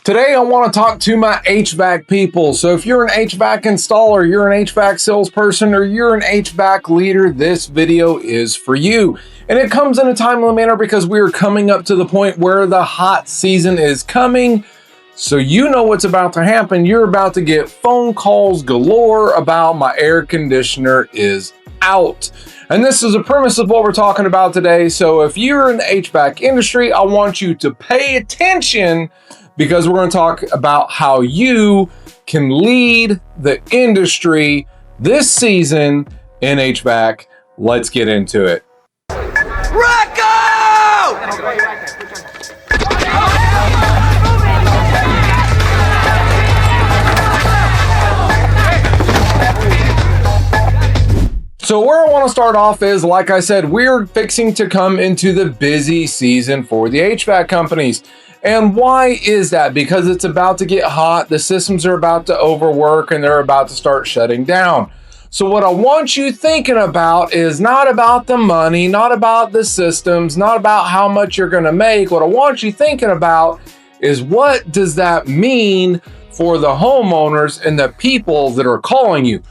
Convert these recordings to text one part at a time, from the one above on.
Today, I want to talk to my HVAC people. So if you're an HVAC installer, you're an HVAC salesperson, or you're an HVAC leader, this video is for you. And it comes in a timely manner because we are coming up to the point where the hot season is coming. So you know what's about to happen. You're about to get phone calls galore about my air conditioner is out. And this is the premise of what we're talking about today. So if you're in the HVAC industry, I want you to pay attention because we're going to talk about how you can lead the industry this season in HVAC. Let's get into it. Rocco! So where I want to start off is, like I said, we're fixing to come into the busy season for the HVAC companies. And why is that? Because it's about to get hot, the systems are about to overwork, and they're about to start shutting down. So what I want you thinking about is not about the money, not about the systems, not about how much you're going to make. What I want you thinking about is what does that mean for the homeowners and the people that are calling you?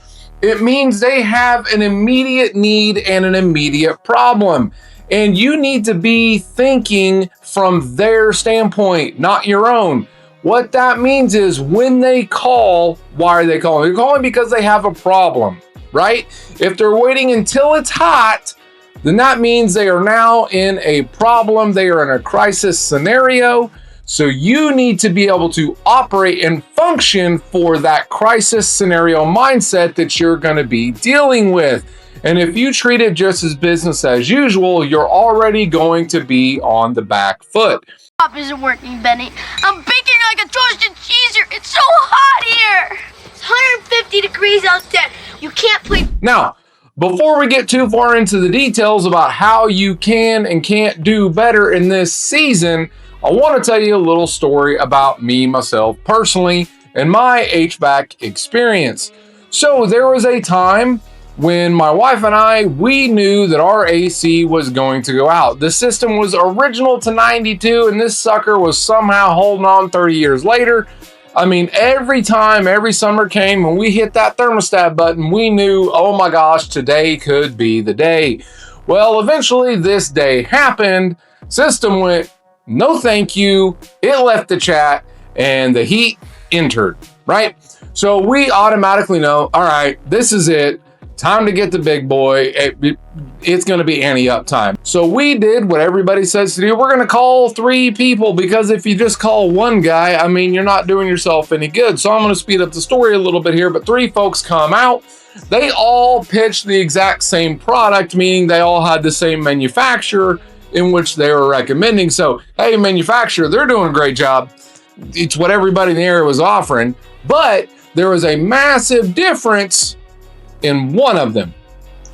It means they have an immediate need and an immediate problem. And you need to be thinking from their standpoint, not your own. What that means is when they call, why are they calling? They're calling because they have a problem, right? If they're waiting until it's hot, then that means they are now in a problem. They are in a crisis scenario. So you need to be able to operate and function for that crisis scenario mindset that you're going to be dealing with. And if you treat it just as business as usual, you're already going to be on the back foot. Stop isn't working, Benny. I'm baking like a toasted cheese here. It's so hot here. It's 150 degrees out there. You can't play. Now, before we get too far into the details about how you can and can't do better in this season, I want to tell you a little story about me, myself, personally, and my HVAC experience. So there was a time when my wife and I, we knew that our AC was going to go out. The system was original to 92, and this sucker was somehow holding on 30 years later. I mean, every time, every summer came, when we hit that thermostat button, we knew, oh my gosh, today could be the day. Well, eventually this day happened. System went, no thank you. It left the chat, and the heat entered, right? So we automatically know, all right, this is it. Time to get the big boy. It's going to be ante-up time. So we did what everybody says to do. We're going to call 3 people because if you just call one guy, I mean, you're not doing yourself any good. So I'm going to speed up the story a little bit here, but 3 folks come out. They all pitched the exact same product, meaning they all had the same manufacturer in which they were recommending. So, hey, manufacturer, they're doing a great job. It's what everybody in the area was offering, but there was a massive difference in one of them.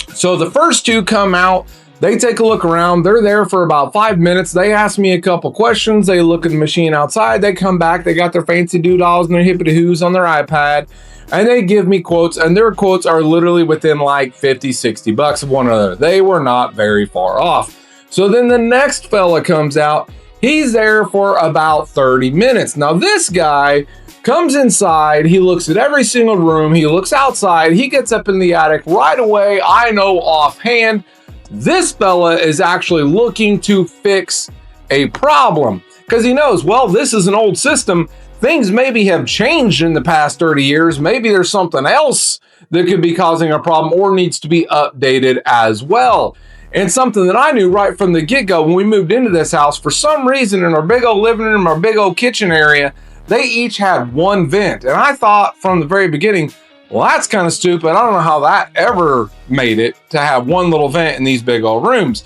So the first 2 come out, they take a look around, they're there for about 5 minutes, they ask me a couple questions, they look at the machine outside, they come back, they got their fancy doodles and their hippity-hoos on their iPad, and they give me quotes, and their quotes are literally within like 50, 60 bucks of one another. They were not very far off. So then the next fella comes out, he's there for about 30 minutes. Now this guy comes inside, he looks at every single room, he looks outside, he gets up in the attic right away. I know offhand, this fella is actually looking to fix a problem because he knows, well, this is an old system. Things maybe have changed in the past 30 years. Maybe there's something else that could be causing a problem or needs to be updated as well. And something that I knew right from the get-go when we moved into this house, for some reason in our big old living room, our big old kitchen area, they each had one vent. And I thought from the very beginning, well, that's kind of stupid. I don't know how that ever made it to have one little vent in these big old rooms.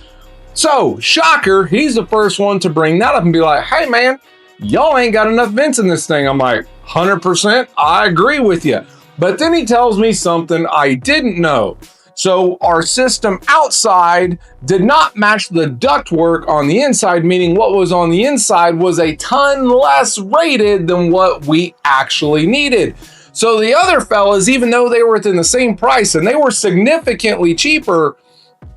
So, shocker, he's the first one to bring that up and be like, hey man, y'all ain't got enough vents in this thing. I'm like, 100%, I agree with you. But then he tells me something I didn't know. So our system outside did not match the ductwork on the inside, meaning what was on the inside was a ton less rated than what we actually needed. So the other fellas, even though they were within the same price and they were significantly cheaper,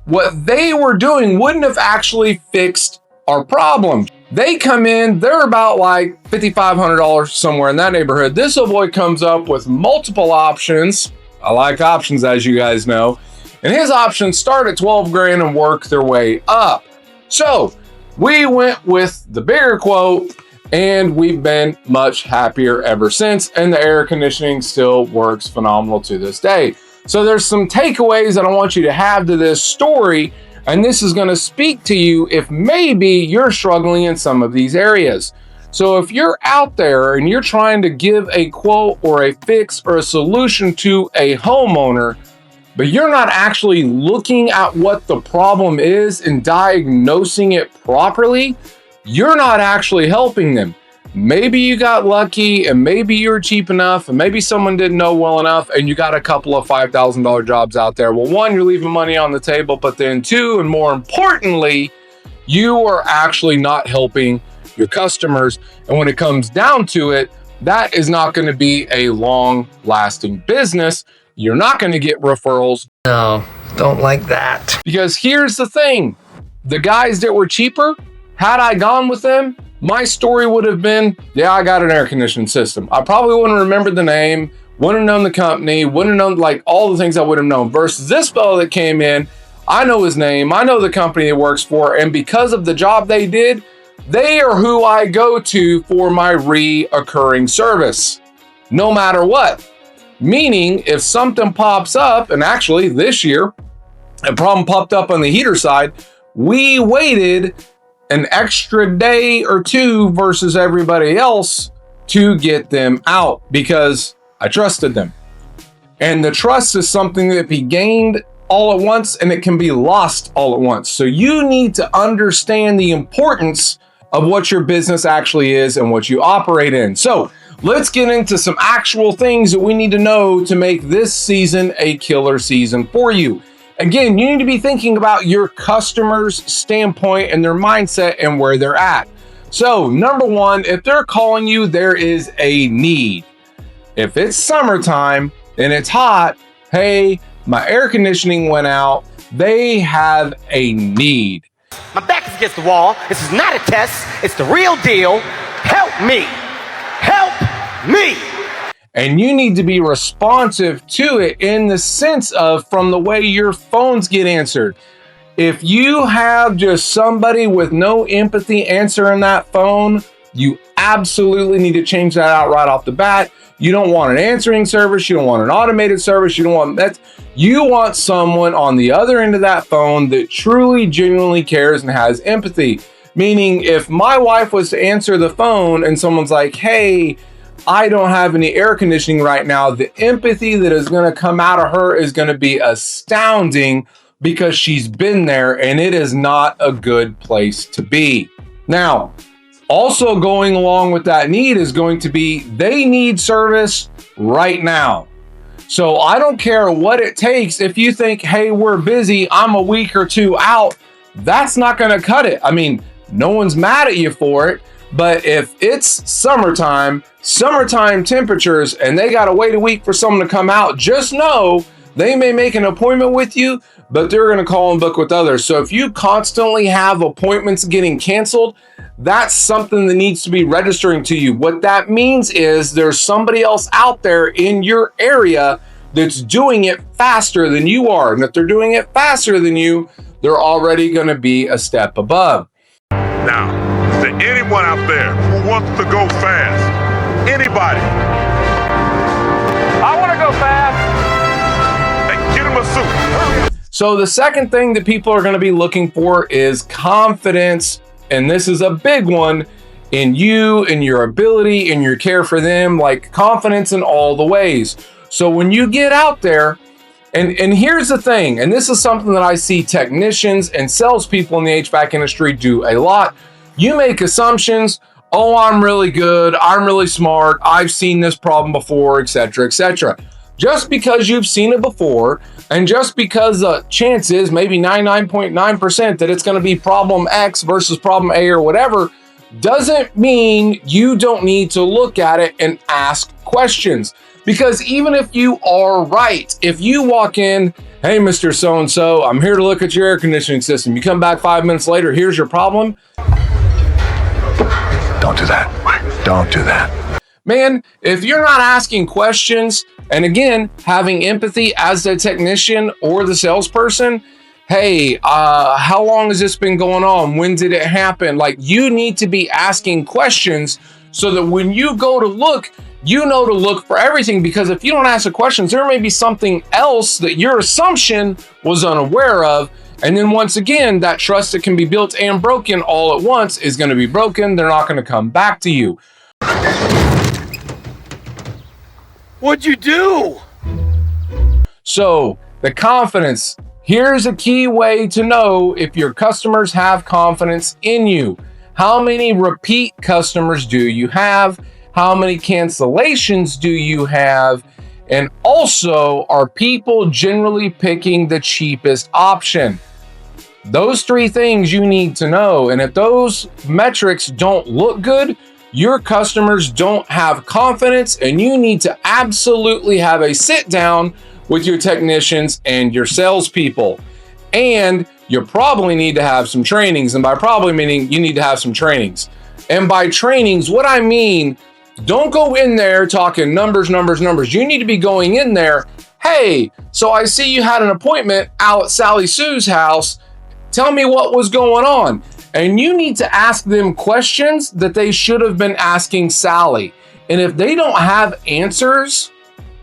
what they were doing wouldn't have actually fixed our problem. They come in, they're about like $5,500, somewhere in that neighborhood. This little boy comes up with multiple options. I like options, as you guys know. And his options start at 12 grand and work their way up. So we went with the bigger quote, and we've been much happier ever since. And the air conditioning still works phenomenal to this day. So there's some takeaways that I want you to have to this story. And this is going to speak to you if maybe you're struggling in some of these areas. So if you're out there and you're trying to give a quote or a fix or a solution to a homeowner, but you're not actually looking at what the problem is and diagnosing it properly, you're not actually helping them. Maybe you got lucky and maybe you were cheap enough and maybe someone didn't know well enough and you got a couple of $5,000 jobs out there. Well, one, you're leaving money on the table, but then two, and more importantly, you are actually not helping your customers. And when it comes down to it, that is not going to be a long-lasting business. You're not going to get referrals. No, don't like that. Because here's the thing. The guys that were cheaper, had I gone with them, my story would have been, yeah, I got an air conditioning system. I probably wouldn't remember the name, wouldn't have known the company, wouldn't have known like all the things I would have known. Versus this fellow that came in, I know his name, I know the company he works for, and because of the job they did, they are who I go to for my reoccurring service, no matter what. Meaning, if something pops up, and actually this year, a problem popped up on the heater side, we waited an extra day or two versus everybody else to get them out because I trusted them. And the trust is something that be gained all at once and it can be lost all at once. So you need to understand the importance of what your business actually is and what you operate in. So let's get into some actual things that we need to know to make this season a killer season for you. Again, you need to be thinking about your customers' standpoint and their mindset and where they're at. So, number one, if they're calling you, there is a need. If it's summertime and it's hot, hey, my air conditioning went out, they have a need. My back is against the wall. This is not a test. It's the real deal. Help me. Help me. And you need to be responsive to it in the sense of from the way your phones get answered. If you have just somebody with no empathy answering that phone, you absolutely need to change that out right off the bat. You don't want an answering service. You don't want an automated service. You don't want that. You want someone on the other end of that phone that truly, genuinely cares and has empathy. Meaning, if my wife was to answer the phone and someone's like, hey, I don't have any air conditioning right now, the empathy that is going to come out of her is going to be astounding because she's been there and it is not a good place to be. Now, also going along with that need is going to be they need service right now. So I don't care what it takes. If you think, hey, we're busy, I'm a week or two out, that's not going to cut it. I mean, no one's mad at you for it. But if it's summertime temperatures, and they got to wait a week for someone to come out, just know they may make an appointment with you, but they're going to call and book with others. So if you constantly have appointments getting canceled, that's something that needs to be registering to you. What that means is there's somebody else out there in your area that's doing it faster than you are. And if they're doing it faster than you, they're already going to be a step above. Now, is there anyone out there who wants to go fast? Anybody? I want to go fast. Hey, get him a suit. Hurry up. So the second thing that people are going to be looking for is confidence. And this is a big one in you, in your ability, in your care for them, like confidence in all the ways. So when you get out there, and here's the thing, and this is something that I see technicians and salespeople in the HVAC industry do a lot. You make assumptions. Oh, I'm really good. I'm really smart. I've seen this problem before, etc., etc. Just because you've seen it before, and just because the chance is maybe 99.9% that it's going to be problem X versus problem A or whatever, doesn't mean you don't need to look at it and ask questions. Because even if you are right, if you walk in, hey, Mr. So-and-so, I'm here to look at your air conditioning system. You come back 5 minutes later, here's your problem. Don't do that. Don't do that. Man, if you're not asking questions, and again, having empathy as the technician or the salesperson, hey, how long has this been going on? When did it happen? Like, you need to be asking questions so that when you go to look, you know to look for everything. Because if you don't ask the questions, there may be something else that your assumption was unaware of. And then once again, that trust that can be built and broken all at once is going to be broken. They're not going to come back to you. What'd you do? So the confidence, here's a key way to know if your customers have confidence in you. How many repeat customers do you have? How many cancellations do you have? And also, are people generally picking the cheapest option? Those three things you need to know. And if those metrics don't look good, your customers don't have confidence, and you need to absolutely have a sit down with your technicians and your salespeople. And you probably need to have some trainings. And by probably meaning you need to have some trainings. And by trainings, what I mean, don't go in there talking numbers. You need to be going in there, hey, so I see you had an appointment out at Sally Sue's house. Tell me what was going on. And you need to ask them questions that they should have been asking Sally. And if they don't have answers,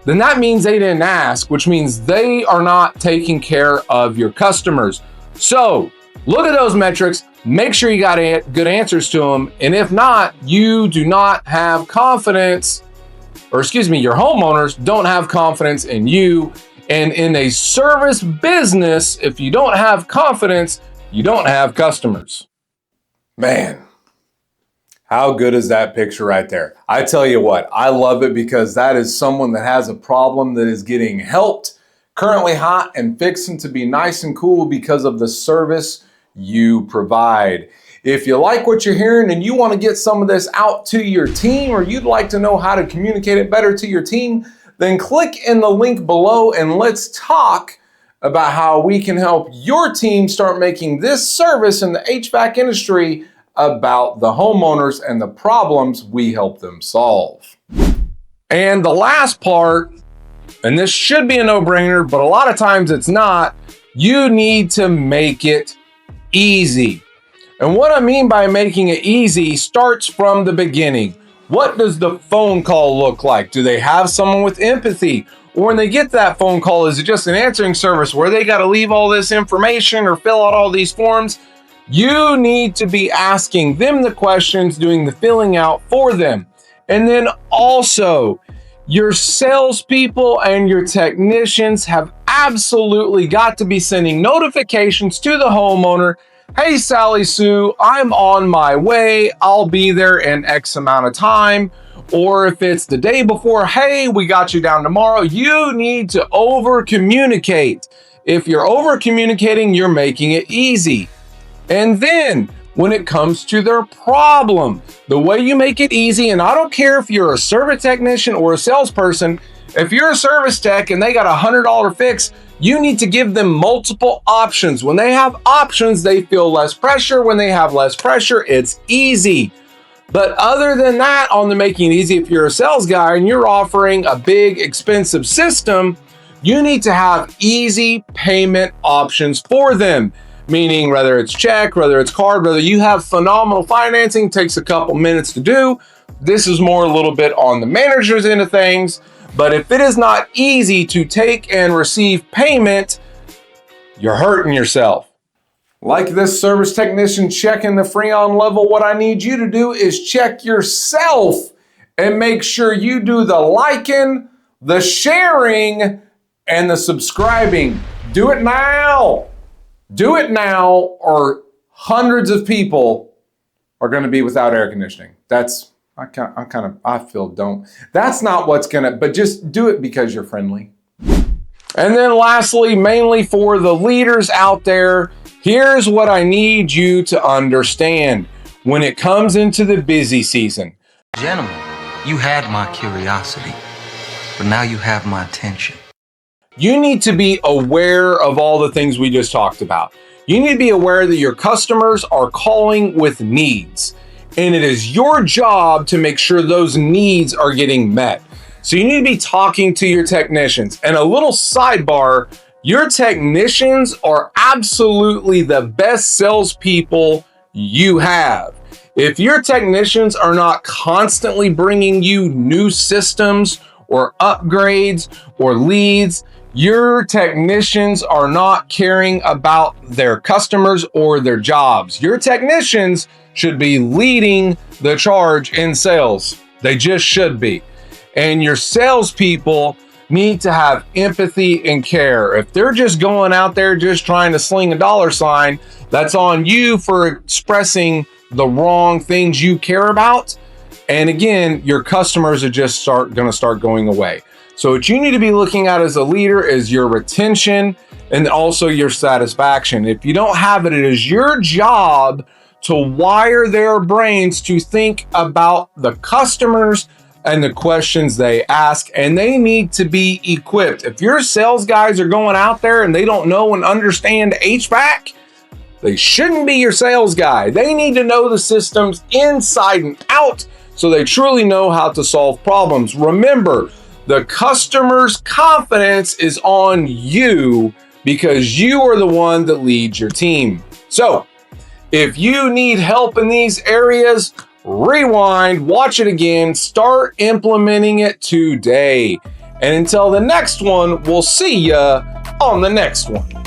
then that means they didn't ask, which means they are not taking care of your customers. So look at those metrics, make sure you got good answers to them. And if not, you do not have confidence, or excuse me, your homeowners don't have confidence in you. And in a service business, if you don't have confidence, you don't have customers. Man, how good is that picture right there? I tell you what, I love it because that is someone that has a problem that is getting helped, currently hot and fixing to be nice and cool because of the service you provide. If you like what you're hearing and you want to get some of this out to your team, or you'd like to know how to communicate it better to your team, then click in the link below and let's talk about how we can help your team start making this service in the HVAC industry about the homeowners and the problems we help them solve. And the last part, and this should be a no-brainer, but a lot of times it's not, you need to make it easy. And what I mean by making it easy starts from the beginning. What does the phone call look like? Do they have someone with empathy? Or when they get that phone call, is it just an answering service where they got to leave all this information or fill out all these forms? You need to be asking them the questions, doing the filling out for them. And then also, your salespeople and your technicians have absolutely got to be sending notifications to the homeowner. Hey, Sally Sue, I'm on my way. I'll be there in X amount of time. Or if it's the day before, hey, we got you down tomorrow. You need to over communicate. If you're over communicating, you're making it easy. And then when it comes to their problem, the way you make it easy, and I don't care if you're a service technician or a salesperson, if you're a service tech and they got $100 fix, you need to give them multiple options. When they have options, they feel less pressure. When they have less pressure, it's easy. But other than that, on the making it easy, if you're a sales guy and you're offering a big, expensive system, you need to have easy payment options for them. Meaning whether it's check, whether it's card, whether you have phenomenal financing, takes a couple minutes to do. This is more a little bit on the manager's end of things. But if it is not easy to take and receive payment, you're hurting yourself. Like this service technician checking the Freon level, what I need you to do is check yourself and make sure you do the liking, the sharing, and the subscribing. Do it now. Do it now, or hundreds of people are going to be without air conditioning. That's That's not what's going to, but just do it because you're friendly. And then lastly, mainly for the leaders out there, here's what I need you to understand when it comes into the busy season. Gentlemen, you had my curiosity, but now you have my attention. You need to be aware of all the things we just talked about. You need to be aware that your customers are calling with needs. and it is your job to make sure those needs are getting met. So you need to be talking to your technicians. And a little sidebar, your technicians are absolutely the best salespeople you have. If your technicians are not constantly bringing you new systems or upgrades or leads, your technicians are not caring about their customers or their jobs. Your technicians should be leading the charge in sales. They just should be. And your salespeople need to have empathy and care. If they're just going out there just trying to sling a dollar sign, that's on you for expressing the wrong things you care about. And again, your customers are just going to start going away. So what you need to be looking at as a leader is your retention and also your satisfaction. If you don't have it, it is your job to wire their brains to think about the customers and the questions they ask, and they need to be equipped. If your sales guys are going out there and they don't know and understand HVAC, they shouldn't be your sales guy. They need to know the systems inside and out so they truly know how to solve problems. Remember, the customer's confidence is on you because you are the one that leads your team. So if you need help in these areas, rewind, watch it again, start implementing it today. And until the next one, we'll see ya on the next one.